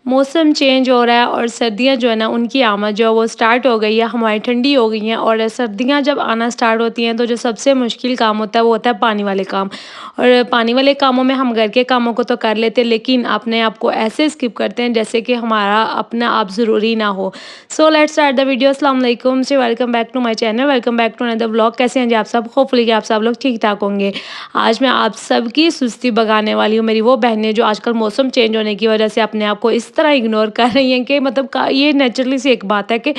मौसम चेंज हो रहा है और सर्दियाँ जो है ना उनकी आमद जो है वो स्टार्ट हो गई है, हमारी ठंडी हो गई हैं और सर्दियाँ जब आना स्टार्ट होती हैं तो जो सबसे मुश्किल काम होता है वो होता है पानी वाले काम। और पानी वाले कामों में हम घर के कामों को तो कर लेते हैं लेकिन अपने आप को ऐसे स्किप करते हैं जैसे कि हमारा अपना आप ज़रूरी ना हो। So let's start the video. अस्सलाम वालेकुम से welcome back to my channel, welcome back to another vlog. कैसे हैं जी आप सब? होपफुली कि आप सब लोग ठीक ठाक होंगे। आज मैं आप सबकी सुस्ती भगाने वाली हूँ। मेरी वो बहनें जो आजकल मौसम चेंज होने की वजह से अपने आप को इस तरह इग्नोर कर रही हैं कि मतलब ये नेचुरली सी एक बात है कि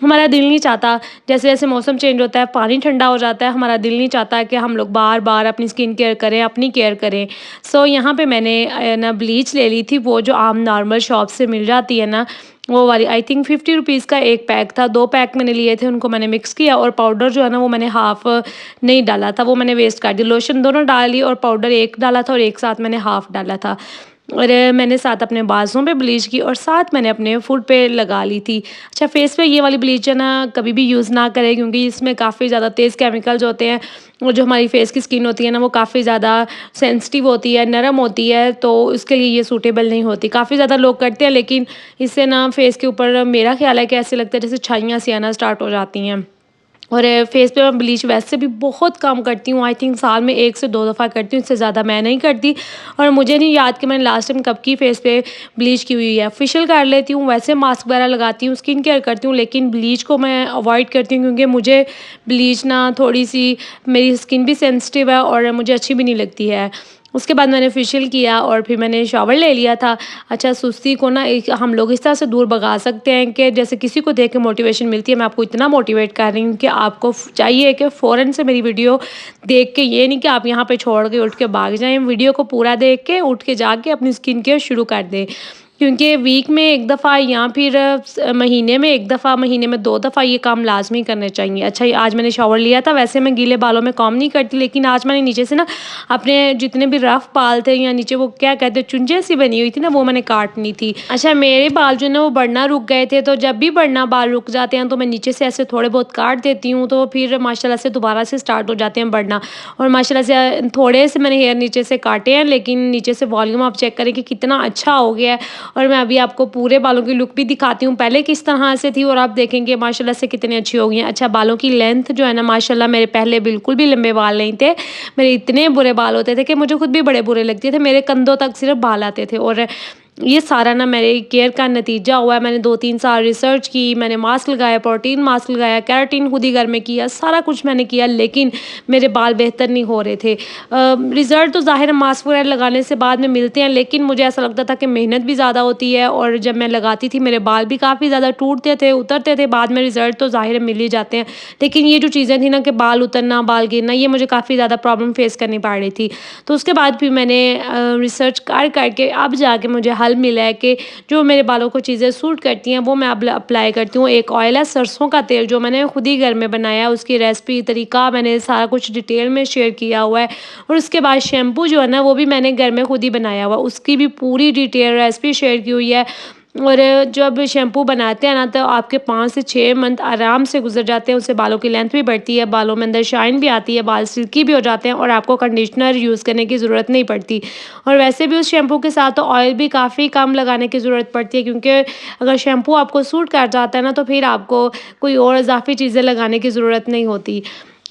हमारा दिल नहीं चाहता, जैसे जैसे मौसम चेंज होता है पानी ठंडा हो जाता है, हमारा दिल नहीं चाहता कि हम लोग बार बार अपनी स्किन केयर करें, अपनी केयर करें। सो यहाँ पे मैंने ना ब्लीच ले ली थी, वो जो आम नॉर्मल शॉप से मिल जाती है ना वो वाली। आई थिंक 50 रुपीज़ का एक पैक था, 2 पैक मैंने लिए थे, उनको मैंने मिक्स किया और पाउडर जो है ना वो मैंने हाफ़ नहीं डाला था, वो मैंने वेस्ट कर दिया। लोशन दोनों डाल ली और पाउडर एक डाला था और एक साथ मैंने हाफ़ डाला था। और मैंने साथ अपने बाज़ों पे ब्लीच की और साथ मैंने अपने फुट पे लगा ली थी। अच्छा, फेस पे ये वाली ब्लीच है ना कभी भी यूज़ ना करें क्योंकि इसमें काफ़ी ज़्यादा तेज़ केमिकल्स होते हैं और जो हमारी फेस की स्किन होती है ना वो काफ़ी ज़्यादा सेंसिटिव होती है, नरम होती है, तो उसके लिए ये सूटेबल नहीं होती। काफ़ी ज़्यादा लोग करते हैं लेकिन इससे ना फेस के ऊपर मेरा ख़्याल है कि ऐसे लगता है जैसे छाइयाँ सी आना स्टार्ट हो जाती हैं। और फेस पे मैं ब्लीच वैसे भी बहुत कम करती हूँ, आई थिंक साल में 1 से 2 दफ़ा करती हूँ, इससे ज़्यादा मैं नहीं करती। और मुझे नहीं याद कि मैंने लास्ट टाइम कब की फेस पे ब्लीच की हुई है। फेशियल कर लेती हूँ, वैसे मास्क वगैरह लगाती हूँ, स्किन केयर करती हूँ, लेकिन ब्लीच को मैं अवॉइड करती हूँ क्योंकि मुझे ब्लीच ना थोड़ी-सी, मेरी स्किन भी सेंसिटिव है और मुझे अच्छी भी नहीं लगती है। उसके बाद मैंने फेशियल किया और फिर मैंने शावर ले लिया था। अच्छा, सुस्ती को ना एक हम लोग इस तरह से दूर भगा सकते हैं कि जैसे किसी को देख के मोटिवेशन मिलती है। मैं आपको इतना मोटिवेट कर रही हूँ कि आपको चाहिए कि फ़ौरन से मेरी वीडियो देख के, ये नहीं कि आप यहाँ पे छोड़ के उठ के भाग जाएँ, वीडियो को पूरा देख के उठ के जाके अपनी स्किन केयर शुरू कर दें। क्योंकि वीक में 1 दफ़ा या फिर महीने में 1 दफ़ा, महीने में 2 दफ़ा ये काम लाज़मी करने चाहिए। अच्छा, ये आज मैंने शावर लिया था, वैसे मैं गीले बालों में कॉम्ब नहीं करती लेकिन आज मैंने नीचे से ना अपने जितने भी रफ़ बाल थे या नीचे वो क्या कहते हैं चुंझे सी बनी हुई थी ना, वो मैंने काटनी थी। अच्छा, मेरे बाल जो है ना वो बढ़ना रुक गए थे, तो जब भी बढ़ना बाल रुक जाते हैं तो मैं नीचे से ऐसे थोड़े बहुत काट देती हूँ, तो फिर माशाल्लाह से दोबारा से स्टार्ट हो जाते हैं बढ़ना। और माशाल्लाह से थोड़े से मैंने हेयर नीचे से काटे हैं लेकिन नीचे से वॉल्यूम आप चेक करें कि कितना अच्छा हो गया है। और मैं अभी आपको पूरे बालों की लुक भी दिखाती हूँ, पहले किस तरह से थी और आप देखेंगे माशाल्लाह से कितनी अच्छी हो गई हैं। अच्छा, बालों की लेंथ जो है ना माशाल्लाह, मेरे पहले बिल्कुल भी लंबे बाल नहीं थे, मेरे इतने बुरे बाल होते थे कि मुझे खुद भी बड़े बुरे लगते थे, मेरे कंधों तक सिर्फ बाल आते थे। और ये सारा ना मेरे केयर का नतीजा हुआ है। मैंने 2-3 साल रिसर्च की, मैंने मास्क लगाया, प्रोटीन मास्क लगाया, केराटिन खुद ही घर में किया, सारा कुछ मैंने किया लेकिन मेरे बाल बेहतर नहीं हो रहे थे। रिज़ल्ट तो ज़ाहिर है मास्क वगैरह लगाने से बाद में मिलते हैं लेकिन मुझे ऐसा लगता था कि मेहनत भी ज़्यादा होती है और जब मैं लगाती थी मेरे बाल भी काफ़ी ज़्यादा टूटते थे, उतरते थे। बाद में रिज़ल्ट तो ज़ाहिर है मिल ही जाते हैं लेकिन ये जो चीज़ें थी ना कि बाल उतरना, बाल गिरना, ये मुझे काफ़ी ज़्यादा प्रॉब्लम फेस करनी पड़ रही थी। तो उसके बाद फिर मैंने रिसर्च कर करके अब जाके मुझे हल मिला है कि जो मेरे बालों को चीज़ें सूट करती हैं वो मैं अब अप्लाई करती हूँ। एक ऑयल है सरसों का तेल, जो मैंने खुद ही घर में बनाया है, उसकी रेसिपी, तरीका मैंने सारा कुछ डिटेल में शेयर किया हुआ है। और उसके बाद शैम्पू जो है ना वो भी मैंने घर में खुद ही बनाया हुआ, उसकी भी पूरी डिटेल रेसिपी शेयर की हुई है। और जब शैम्पू बनाते हैं ना तो आपके 5 से 6 मंथ आराम से गुजर जाते हैं, उससे बालों की लेंथ भी बढ़ती है, बालों में अंदर शाइन भी आती है, बाल सिल्की भी हो जाते हैं और आपको कंडीशनर यूज़ करने की ज़रूरत नहीं पड़ती। और वैसे भी उस शैम्पू के साथ तो ऑयल भी काफ़ी कम लगाने की ज़रूरत पड़ती है क्योंकि अगर शैम्पू आपको सूट कर जाता है ना तो फिर आपको कोई और इज़ाफ़ी चीज़ें लगाने की ज़रूरत नहीं होती।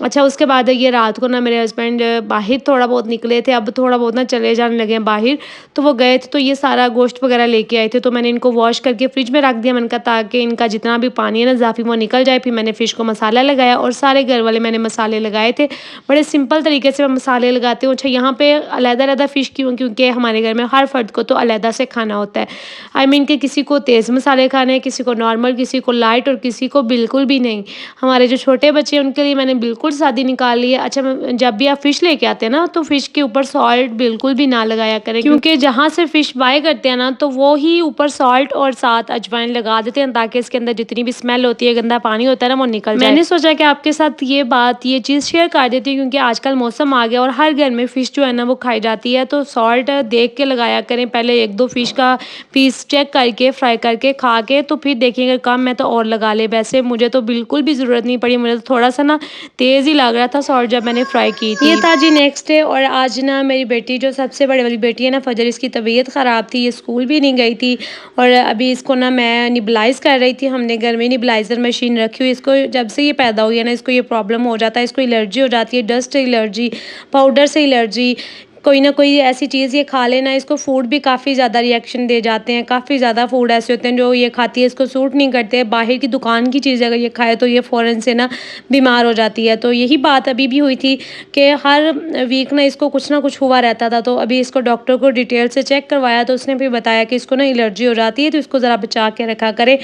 अच्छा, उसके बाद ये रात को ना मेरे हस्बैंड बाहर थोड़ा बहुत निकले थे, अब थोड़ा बहुत ना चले जाने लगे हैं बाहर, तो वो गए थे तो ये सारा गोश्त वगैरह लेके आए थे, तो मैंने इनको वॉश करके फ्रिज में रख दिया। मैंने कहा ताकि इनका जितना भी पानी है ना इज़ाफ़ी वो निकल जाए। फिर मैंने फ़िश को मसाला लगाया और सारे घर वाले मैंने मसाले लगाए थे, बड़े सिंपल तरीके से मैं मसाले लगाती हूँ। अच्छा, यहाँ पे अलग-अलग फ़िश क्यों? क्योंकि हमारे घर में हर फ़र्द को तो अलग से खाना होता है। आई मीन कि किसी को तेज़ मसाले खाने हैं, किसी को नॉर्मल, किसी को लाइट और किसी को बिल्कुल भी नहीं। हमारे जो छोटे बच्चे हैं उनके लिए मैंने बिल्कुल सादी निकाल ली है। अच्छा, जब भी आप फ़िश लेके आते हैं ना तो फ़िश के ऊपर सॉल्ट बिल्कुल भी ना लगाया करें क्योंकि जहाँ से फ़िश बाय करते हैं ना तो वो ही ऊपर सॉल्ट और साथ अजवाइन लगा देते हैं ताकि इसके अंदर जितनी भी स्मेल होती है, गंदा पानी होता है ना, वो निकल जाए। मैंने सोचा कि आपके साथ ये चीज़ शेयर कर देती हूँ क्योंकि आजकल मौसम आ गया और हर घर में फ़िश जो है ना वो खाई जाती है, तो सॉल्ट देख के लगाया करें। पहले 1-2 फ़िश का पीस चेक करके, फ्राई करके, खा के, तो फिर देखिए अगर कम है तो और लगा ले। वैसे मुझे तो बिल्कुल भी ज़रूरत नहीं पड़ी, मुझे तो थोड़ा सा ना तेल तेज़ ही लग रहा था सॉल्ट जब मैंने फ्राई की थी। ये था जी नेक्स्ट डे, और आज ना मेरी बेटी जो सबसे बड़ी वाली बेटी है ना फजर, इसकी तबीयत ख़राब थी, ये स्कूल भी नहीं गई थी और अभी इसको ना मैं निबलाइज़ कर रही थी। हमने घर में निबलाइज़र मशीन रखी हुई, इसको जब से ये पैदा हुई है ना इसको ये प्रॉब्लम हो जाता है, इसको एलर्जी हो जाती है, डस्ट एलर्जी, पाउडर से एलर्जी, कोई ना कोई ऐसी चीज़ ये खा लेना, इसको फूड भी काफ़ी ज़्यादा रिएक्शन दे जाते हैं, काफ़ी ज़्यादा फूड ऐसे होते हैं जो ये खाती है इसको सूट नहीं करते। बाहर की दुकान की चीज़ अगर ये खाए तो ये फ़ौरन से ना बीमार हो जाती है। तो यही बात अभी भी हुई थी कि हर वीक ना इसको कुछ ना कुछ हुआ रहता था, तो अभी इसको डॉक्टर को डिटेल से चेक करवाया तो उसने भी बताया कि इसको ना एलर्जी हो जाती है, तो इसको ज़रा बचा के रखा करें,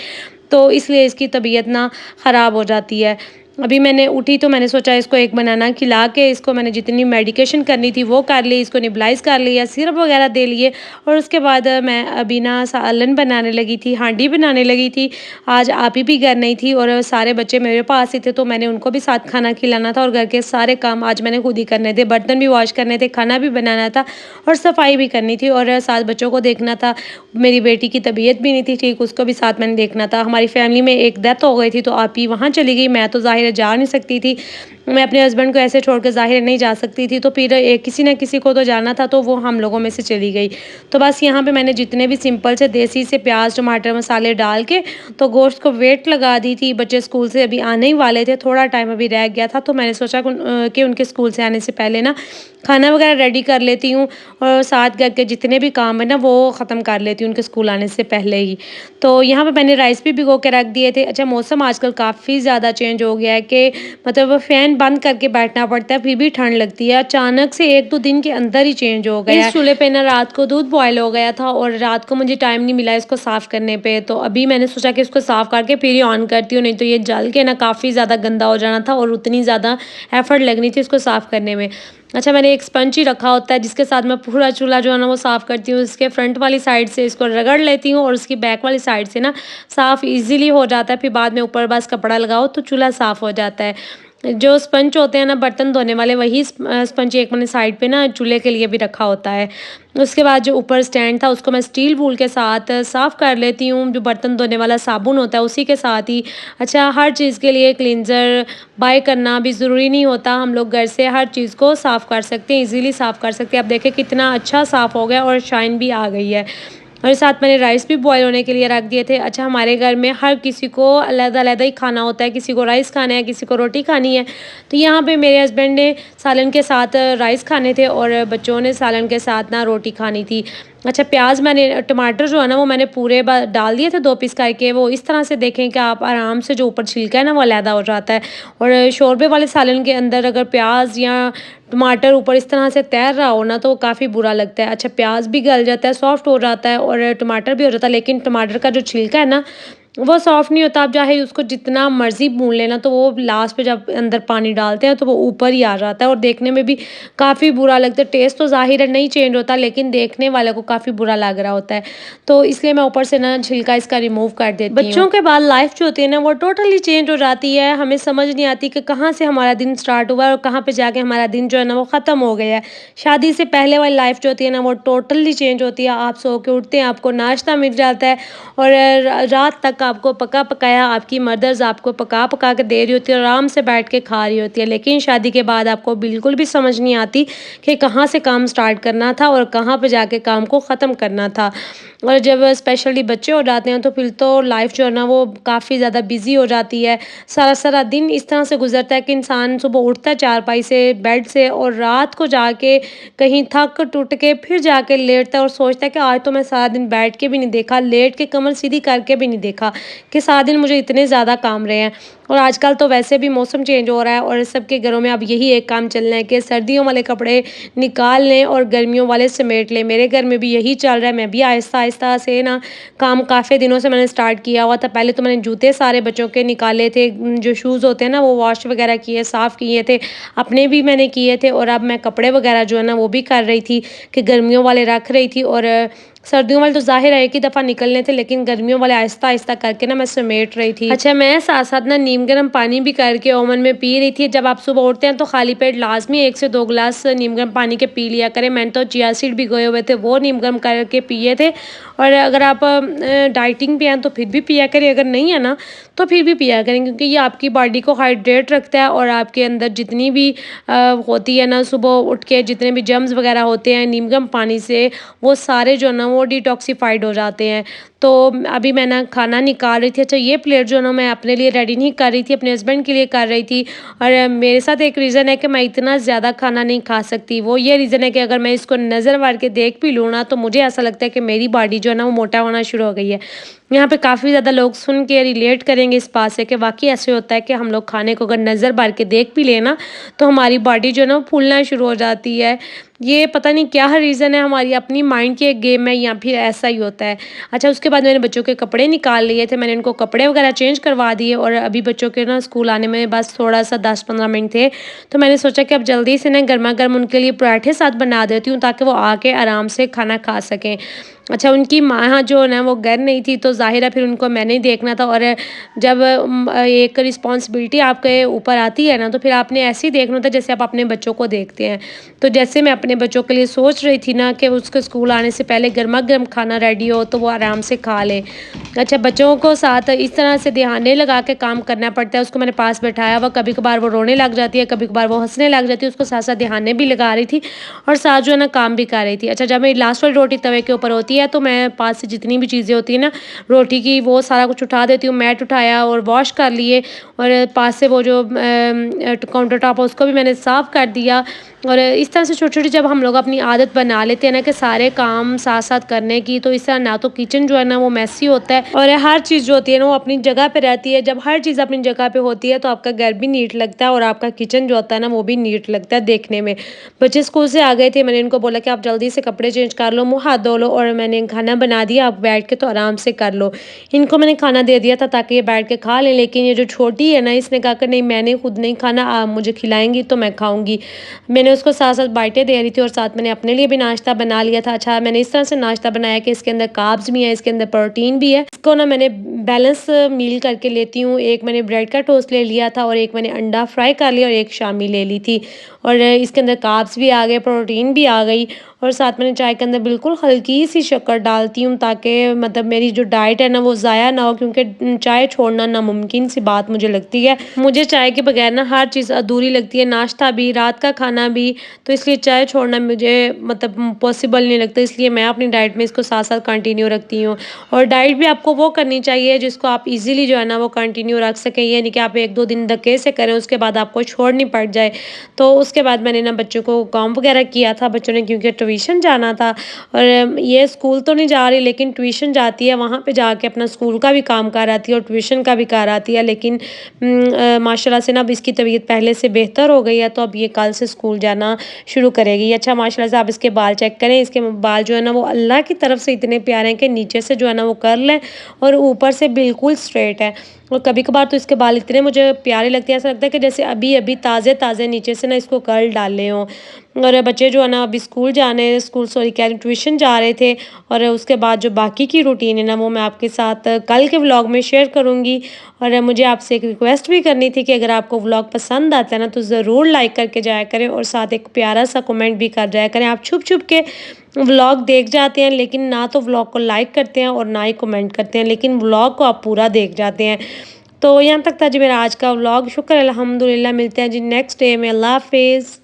तो इसलिए इसकी तबीयत ना ख़राब हो जाती है। अभी मैंने उठी तो मैंने सोचा इसको एक बनाना खिला के इसको मैंने जितनी मेडिकेशन करनी थी वो कर ली, इसको नेबुलाइज़ कर लिया, सिरप वगैरह दे लिए और उसके बाद मैं अभी ना सालन बनाने लगी थी, हांडी बनाने लगी थी। आज आपी भी घर नहीं थी और सारे बच्चे मेरे पास ही थे, तो मैंने उनको भी साथ खाना खिलाना था और घर के सारे काम आज मैंने खुद ही करने थे, बर्तन भी वॉश करने थे, खाना भी बनाना था और सफाई भी करनी थी और साथ बच्चों को देखना था। मेरी बेटी की तबीयत भी नहीं थी ठीक, उसको भी साथ मैंने देखना था। हमारी फैमिली में एक डेथ हो गई थी, तो आपी वहाँ चली गई, मैं तो ज़ाहिर है जा नहीं सकती थी। मैं अपने हस्बैंड को ऐसे छोड़ के ज़ाहिर नहीं जा सकती थी, तो फिर किसी न किसी को तो जाना था, तो वो हम लोगों में से चली गई। तो बस यहाँ पे मैंने जितने भी सिंपल से देसी से प्याज़, टमाटर, मसाले डाल के तो गोश्त को वेट लगा दी थी। बच्चे स्कूल से अभी आने ही वाले थे, थोड़ा टाइम अभी रह गया था, तो मैंने सोचा कि उनके स्कूल से आने से पहले ना खाना वगैरह रेडी कर लेती हूँ और साथ घर के जितने भी काम है ना वो ख़त्म कर लेती हूँ उनके स्कूल आने से पहले ही। तो यहाँ पे मैंने राइस भी भिगो के रख दिए थे। अच्छा, मौसम आजकल काफ़ी ज़्यादा चेंज हो गया है कि मतलब फ़ैन बंद करके बैठना पड़ता है, फिर भी ठंड लगती है। अचानक से 1-2 दिन के अंदर ही चेंज हो गया है। इस चूल्हे पे ना रात को दूध बॉयल हो गया था और रात को मुझे टाइम नहीं मिला इसको साफ़ करने पे, तो अभी मैंने सोचा कि इसको साफ़ करके फिर ही ऑन करती हूँ, नहीं तो ये जल के ना काफ़ी ज़्यादा गंदा हो जाना था और उतनी ज़्यादा एफ़र्ट लगनी थी इसको साफ़ करने में। अच्छा, मैंने एक स्पंज ही रखा होता है जिसके साथ मैं पूरा चूल्हा जो है ना वो साफ़ करती हूँ। इसके फ्रंट वाली साइड से इसको रगड़ लेती हूँ और उसकी बैक वाली साइड से ना साफ़ ईज़िली हो जाता है, फिर बाद में ऊपर बस कपड़ा लगाओ तो चूल्हा साफ़ हो जाता है। जो स्पंज होते हैं ना बर्तन धोने वाले, वही स्पंज एक मैंने साइड पे ना चूल्हे के लिए भी रखा होता है। उसके बाद जो ऊपर स्टैंड था उसको मैं स्टील वूल के साथ साफ़ कर लेती हूँ, जो बर्तन धोने वाला साबुन होता है उसी के साथ ही। अच्छा, हर चीज़ के लिए क्लींज़र बाय करना भी ज़रूरी नहीं होता, हम लोग घर से हर चीज़ को साफ़ कर सकते हैं, ईज़िली साफ़ कर सकते हैं। आप देखें कितना अच्छा साफ़ हो गया और शाइन भी आ गई है। और साथ मैंने राइस भी बॉयल होने के लिए रख दिए थे। अच्छा, हमारे घर में हर किसी को अलग-अलग ही खाना होता है, किसी को राइस खाना है, किसी को रोटी खानी है। तो यहाँ पे मेरे हस्बैंड ने सालन के साथ राइस खाने थे और बच्चों ने सालन के साथ ना रोटी खानी थी। अच्छा, प्याज़ मैंने टमाटर जो है ना वो मैंने पूरे डाल दिए थे 2 पीस करके, वो इस तरह से देखें कि आप आराम से जो ऊपर छिलका है ना वो अलहदा हो जाता है। और शोरबे वाले सालन के अंदर अगर प्याज़ या टमाटर ऊपर इस तरह से तैर रहा हो ना तो काफ़ी बुरा लगता है। अच्छा, प्याज़ भी गल जाता है, सॉफ्ट हो जाता है और टमाटर भी हो जाता है, लेकिन टमाटर का जो छिलका है ना वो सॉफ्ट नहीं होता। आप चाहे उसको जितना मर्ज़ी भून लेना तो वो लास्ट पे जब अंदर पानी डालते हैं तो वो ऊपर ही आ जाता है और देखने में भी काफ़ी बुरा लगता है। टेस्ट तो ज़ाहिर है नहीं चेंज होता, लेकिन देखने वाले को काफ़ी बुरा लग रहा होता है। तो इसलिए मैं ऊपर से ना छिलका इसका रिमूव कर देती हूँ। बच्चों के बाद लाइफ़ जो होती है ना वो टोटली चेंज हो जाती है। हमें समझ नहीं आती कि कहाँ से हमारा दिन स्टार्ट हुआ है और कहाँ पे जाके हमारा दिन जो है ना वो ख़त्म हो गया है। शादी से पहले वाली लाइफ़ जो होती है ना वो टोटली चेंज होती है। आप सो के उठते हैं, आपको नाश्ता मिल जाता है और रात तक आपको पका-पकाया आपकी मदर्स आपको पका-पका के दे रही होती है और आराम से बैठ के खा रही होती है। लेकिन शादी के बाद आपको बिल्कुल भी समझ नहीं आती कि कहाँ से काम स्टार्ट करना था और कहाँ पे जाके काम को ख़त्म करना था। और जब स्पेशली बच्चे हो जाते हैं तो फिर तो लाइफ़ जो है ना वो काफ़ी ज़्यादा बिज़ी हो जाती है। सारा-सारा दिन इस तरह से गुज़रता है कि इंसान सुबह उठता है चारपाई से, बेड से और रात को जाके कहीं थक-टुट के फिर जाके लेटता है और सोचता है कि आज तो मैं सारा दिन बैठ के भी नहीं देखा, लेट के कमर सीधी करके भी नहीं देखा कि सारा दिन मुझे इतने ज़्यादा काम रहे हैं। और आजकल तो वैसे भी मौसम चेंज हो रहा है और सबके घरों में अब यही एक काम चलना है कि सर्दियों वाले कपड़े निकाल लें और गर्मियों वाले समेट लें। मेरे घर में भी यही चल रहा है। मैं भी आहिस्ता-आहिस्ता से ना काम काफ़ी दिनों से मैंने स्टार्ट किया हुआ था। पहले तो मैंने जूते सारे बच्चों के निकाले थे, जो शूज़ होते हैं ना वो वॉश वगैरह किए, साफ़ किए थे। अपने भी मैंने किए थे और अब मैं कपड़े वगैरह जो है ना वो भी कर रही थी कि गर्मियों वाले रख रही थी और सर्दियों वाले तो ज़ाहिर है एक ही दफ़ा निकलने थे, लेकिन गर्मियों वाले आहिस्ता-आहिस्ता करके ना मैं समेट रही थी। अच्छा, मैं साथ-साथ ना नीम गर्म पानी भी करके ओवन में पी रही थी। जब आप सुबह उठते हैं तो खाली पेट लाज़मी 1 से 2 गिलास नीम गर्म पानी के पी लिया करें। मैंने तो चिया सीड भिगोए हुए थे वो नीम गर्म करके पिए थे और अगर आप डाइटिंग पे हैं तो फिर भी पिया करें, अगर नहीं है ना तो फिर भी पिया करें, क्योंकि ये आपकी बॉडी को हाइड्रेट रखता है और आपके अंदर जितनी भी होती है ना, सुबह उठ के जितने भी जर्म्स वगैरह होते हैं नीम गर्म पानी से, वो सारे जो है ना वो डिटॉक्सिफाइड हो जाते हैं। तो अभी मैं ना खाना निकाल रही थी। अच्छा, ये प्लेट जो है ना मैं अपने लिए रेडी नहीं कर रही थी, अपने हस्बैंड के लिए कर रही थी। और मेरे साथ एक रीज़न है कि मैं इतना ज़्यादा खाना नहीं खा सकती। वो ये रीज़न है कि अगर मैं इसको नज़र मार के देख भी लूँ ना, तो मुझे ऐसा लगता है कि मेरी बॉडी जो है ना वो मोटा होना शुरू हो गई है। यहाँ पे काफ़ी ज़्यादा लोग सुन के रिलेट करेंगे इस बात से कि वाक़ई ऐसे होता है कि हम लोग खाने को अगर नज़र मार के देख भी लें ना, तो हमारी बॉडी जो है ना वो फूलना शुरू हो जाती है। ये पता नहीं क्या रीज़न है, हमारी अपनी माइंड की एक गेम है या फिर ऐसा ही होता है। अच्छा, उसके बाद मैंने बच्चों के कपड़े निकाल लिए थे, मैंने इनको कपड़े वगैरह चेंज करवा दिए और अभी बच्चों के ना स्कूल आने में बस थोड़ा-सा 10-15 मिनट थे। तो मैंने सोचा कि अब जल्दी से ना गरमा-गरम उनके लिए पराठे साथ बना देती हूँ, ताकि वो आके आराम से खाना खा सकें। अच्छा, उनकी माँ जो है ना वो घर नहीं थी, तो ज़ाहिर है फिर उनको मैंने ही देखना था। और जब एक रिस्पॉन्सिबिलिटी आपके ऊपर आती है ना, तो फिर आपने ऐसे ही देखना होता है जैसे आप अपने बच्चों को देखते हैं। तो जैसे मैं अपने बच्चों के लिए सोच रही थी ना कि उसके स्कूल आने से पहले गरमा-गरम खाना रेडी हो तो वो आराम से खा लें। अच्छा, बच्चों को साथ इस तरह से ध्यान नहीं लगा के काम करना पड़ता है। उसको मैंने पास बैठाया हुआ, कभी-कभार वो रोने लग जाती है, कभी-कभार वो हँसने लग जाती है, उसको साथ-साथ ध्यान भी लगा रही थी और साथ जो है ना काम भी कर रही थी। अच्छा, जब मेरी लास्ट वाली रोटी तवे के ऊपर होती है, तो मैं पास से जितनी भी चीज़ें होती हैं ना रोटी की, वो सारा कुछ उठा देती हूँ। मैट उठाया और वॉश कर लिए और पास से वो जो काउंटर टॉप है उसको भी मैंने साफ़ कर दिया। और इस तरह से छोटी-छोटी जब हम लोग अपनी आदत बना लेते हैं ना कि सारे काम साथ-साथ करने की, तो इससे ना तो किचन जो है ना वो मेसी होता है और हर चीज़ जो होती है ना वो अपनी जगह पे रहती है। जब हर चीज़ अपनी जगह पे होती है तो आपका घर भी नीट लगता है और आपका किचन जो होता है ना वो भी नीट लगता है देखने में। बच्चे स्कूल से आ गए थे, मैंने इनको बोला कि आप जल्दी से कपड़े चेंज कर लो, मुँह हाथ धो लो और मैंने खाना बना दिया, आप बैठ के तो आराम से कर लो। इनको मैंने खाना दे दिया था ताकि ये बैठ के खा लें, लेकिन ये जो छोटी है ना इसने कहा कि नहीं, मैंने खुद नहीं खाना, आप मुझे खिलाएँगी तो मैं खाऊँगी। मैंने उसको साथ-साथ बाइटें दे रही थी और साथ मैंने अपने लिए भी नाश्ता बना लिया था। अच्छा, मैंने इस तरह से नाश्ता बनाया कि इसके अंदर कार्ब्स भी हैं, इसके अंदर प्रोटीन भी है। इसको ना मैंने बैलेंस मील करके लेती हूँ। एक मैंने ब्रेड का टोस्ट ले लिया था और एक मैंने अंडा फ्राई कर लिया और एक शामी ले ली थी। और इसके अंदर कार्ब्स भी आ गए, प्रोटीन भी आ गई और साथ मैंने चाय के अंदर बिल्कुल हल्की-सी शक्कर डालती हूँ, ताकि मतलब मेरी जो डाइट है ना वो ज़ाया ना हो, क्योंकि चाय छोड़ना नामुमकिन सी बात मुझे लगती है। मुझे चाय के बगैर ना हर चीज़ अधूरी लगती है, नाश्ता भी, रात का खाना भी। तो इसलिए चाय छोड़ना मुझे मतलब पॉसिबल नहीं लगता, इसलिए मैं अपनी डाइट में इसको साथ-साथ कंटिन्यू रखती हूँ। और डाइट भी आपको वो करनी चाहिए जिसको आप ईज़िली जो है ना वो कंटिन्यू रख सकें, ये नहीं कि आप 1-2 दिन धक्के से करें उसके बाद आपको छोड़नी पड़ जाए। तो उसके बाद मैंने ना बच्चों को काम वगैरह किया था, बच्चों ने क्योंकि ट्यूशन जाना था और ये स्कूल तो नहीं जा रही लेकिन ट्यूशन जाती है, वहाँ पे जाके अपना स्कूल का भी काम कर आती है और ट्यूशन का भी कर आती है। लेकिन माशाल्लाह से ना अब इसकी तबीयत पहले से बेहतर हो गई है, तो अब ये कल से स्कूल जाना शुरू करेगी। अच्छा, माशाल्लाह से आप इसके बाल चेक करें, इसके बाल जो है ना वो अल्लाह की तरफ से इतने प्यारे हैं कि नीचे से जो है ना वो कर्ल है और ऊपर से बिल्कुल स्ट्रेट है। और कभी-कभार तो इसके बाल इतने मुझे प्यारे लगते हैं, ऐसा लगता है कि जैसे अभी-अभी ताज़े-ताज़े नीचे से ना इसको कर्ल डाले हों। और बच्चे जो है ना अभी स्कूल सॉरी कह रही हूँ, ट्यूशन जा रहे थे और उसके बाद जो बाकी की रूटीन है ना वो मैं आपके साथ कल के व्लॉग में शेयर करूँगी। और मुझे आपसे एक रिक्वेस्ट भी करनी थी कि अगर आपको व्लॉग पसंद आता है ना तो ज़रूर लाइक करके जाया करें और साथ एक प्यारा सा कमेंट भी कर जाया करें। आप छुप-छुप के व्लॉग देख जाते हैं, लेकिन ना तो व्लॉग को लाइक करते हैं और ना ही कमेंट करते हैं, लेकिन व्लॉग को आप पूरा देख जाते हैं। तो यहाँ तक था जी मेरा आज का व्लॉग। शुक्र अल्हम्दुलिल्लाह, मिलते हैं जी नेक्स्ट डे में। अल्लाह हाफ़िज़।